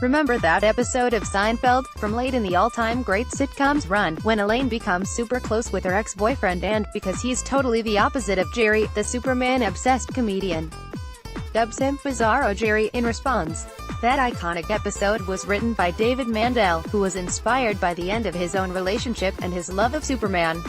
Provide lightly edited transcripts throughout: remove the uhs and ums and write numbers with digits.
Remember that episode of Seinfeld, from late in the all-time great sitcom's run, when Elaine becomes super close with her ex-boyfriend and, because he's totally the opposite of Jerry, the Superman-obsessed comedian dubs him Bizarro Jerry in response. That iconic episode was written by David Mandel, who was inspired by the end of his own relationship and his love of Superman.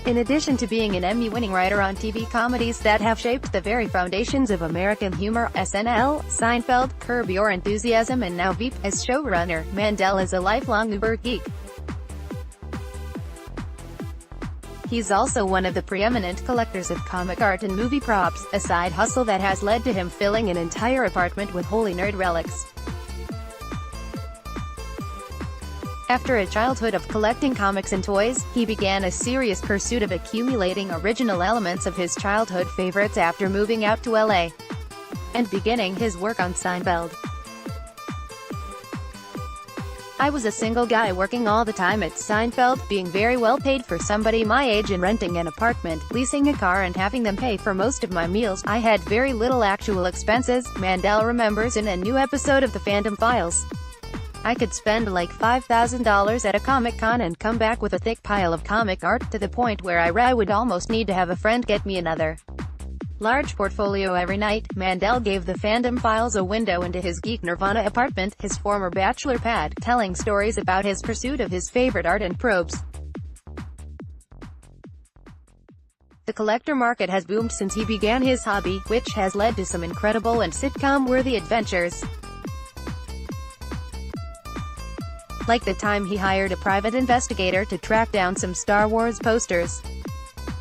In addition to being an Emmy-winning writer on TV comedies that have shaped the very foundations of American humor, SNL, Seinfeld, Curb Your Enthusiasm and now Veep, as showrunner, Mandel is a lifelong uber geek. He's also one of the preeminent collectors of comic art and movie props, a side hustle that has led to him filling an entire apartment with holy nerd relics. After a childhood of collecting comics and toys, he began a serious pursuit of accumulating original elements of his childhood favorites after moving out to LA and beginning his work on Seinfeld. "I was a single guy working all the time at Seinfeld, being very well paid for somebody my age and renting an apartment, leasing a car and having them pay for most of my meals. I had very little actual expenses," Mandel remembers in a new episode of The Fandom Files. "I could spend like $5,000 at a Comic-Con and come back with a thick pile of comic art, to the point where I would almost need to have a friend get me another large portfolio every night." Mandel gave The Fandom Files a window into his geek nirvana apartment, his former bachelor pad, telling stories about his pursuit of his favorite art and probes. The collector market has boomed since he began his hobby, which has led to some incredible and sitcom-worthy adventures. Like the time he hired a private investigator to track down some Star Wars posters.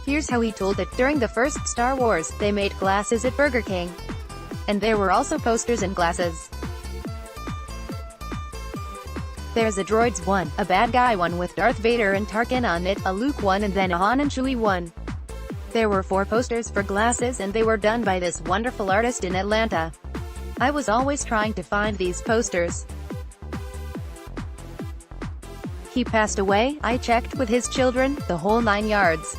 Here's how he told it: "During the first Star Wars, they made glasses at Burger King. And there were also posters and glasses. There's a Droids one, a bad guy one with Darth Vader and Tarkin on it, a Luke one and then a Han and Chewie one. There were 4 posters for glasses and they were done by this wonderful artist in Atlanta. I was always trying to find these posters. He passed away, I checked with his children, the whole 9 yards.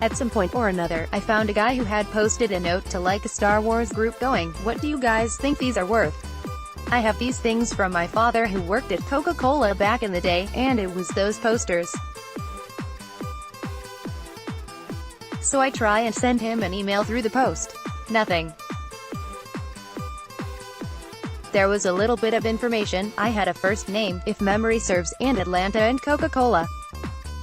At some point or another, I found a guy who had posted a note to like a Star Wars group going, 'What do you guys think these are worth? I have these things from my father who worked at Coca-Cola back in the day, and it was those posters. So I try and send him an email through the post. Nothing. There was a little bit of information, I had a first name, if memory serves, and Atlanta and Coca-Cola.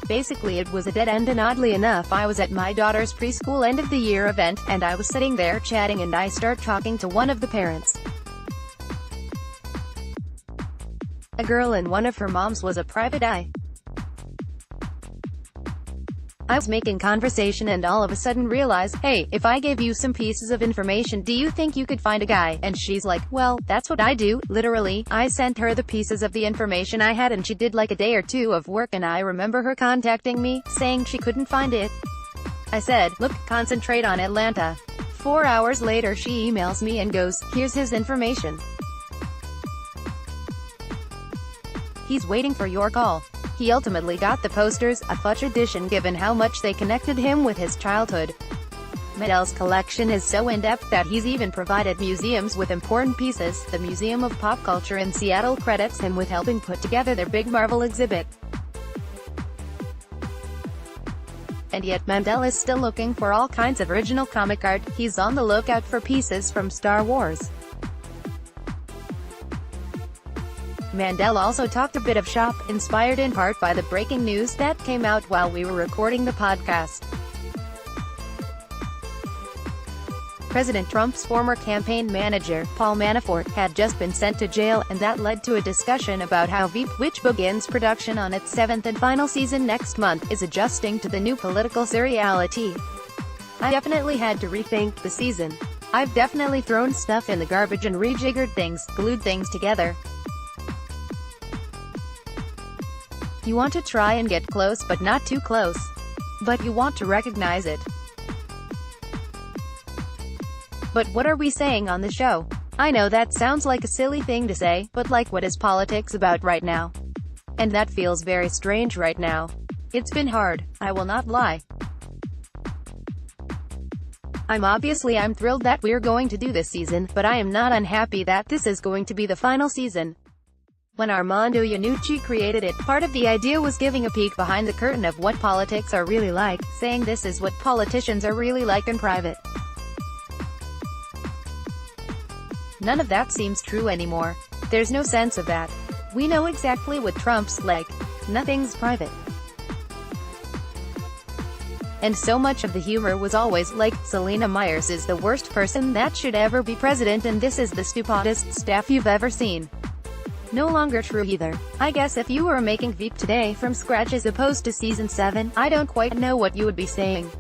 Basically it was a dead end, and oddly enough I was at my daughter's preschool end of the year event, and I was sitting there chatting and I start talking to one of the parents. A girl, and one of her moms was a private eye. I was making conversation and all of a sudden realized, hey, if I gave you some pieces of information, do you think you could find a guy? And she's like, well, that's what I do. Literally, I sent her the pieces of the information I had and she did like a day or 2 of work, and I remember her contacting me, saying she couldn't find it. I said, look, concentrate on Atlanta. 4 hours later she emails me and goes, here's his information. He's waiting for your call. He ultimately got the posters, a fudge addition given how much they connected him with his childhood. Mandel's collection is so in-depth that he's even provided museums with important pieces. The Museum of Pop Culture in Seattle credits him with helping put together their big Marvel exhibit. And yet Mandel is still looking for all kinds of original comic art. He's on the lookout for pieces from Star Wars. Mandel also talked a bit of shop, inspired in part by the breaking news that came out while we were recording the podcast. President Trump's former campaign manager, Paul Manafort, had just been sent to jail, and that led to a discussion about how Veep, which begins production on its 7th and final season next month, is adjusting to the new political seriality. I definitely had to rethink the season. I've definitely thrown stuff in the garbage and rejiggered things, glued things together. You want to try and get close but not too close. But you want to recognize it. But what are we saying on the show? I know that sounds like a silly thing to say, but like, what is politics about right now? And that feels very strange right now. It's been hard, I will not lie. I'm thrilled that we're going to do this season, but I am not unhappy that this is going to be the final season. When Armando Iannucci created it, part of the idea was giving a peek behind the curtain of what politics are really like, saying this is what politicians are really like in private. None of that seems true anymore. There's no sense of that. We know exactly what Trump's like. Nothing's private. And so much of the humor was always like, Selena Myers is the worst person that should ever be president and this is the stupidest staff you've ever seen. No longer true either. I guess if you were making Veep today from scratch as opposed to season 7, I don't quite know what you would be saying.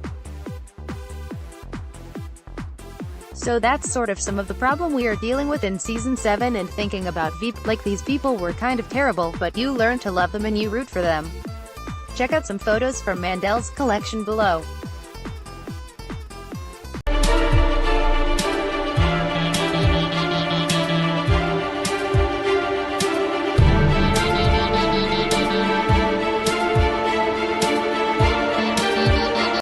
So that's sort of some of the problem we are dealing with in season 7 and thinking about Veep, like these people were kind of terrible but you learn to love them and you root for them. Check out some photos from Mandel's collection below.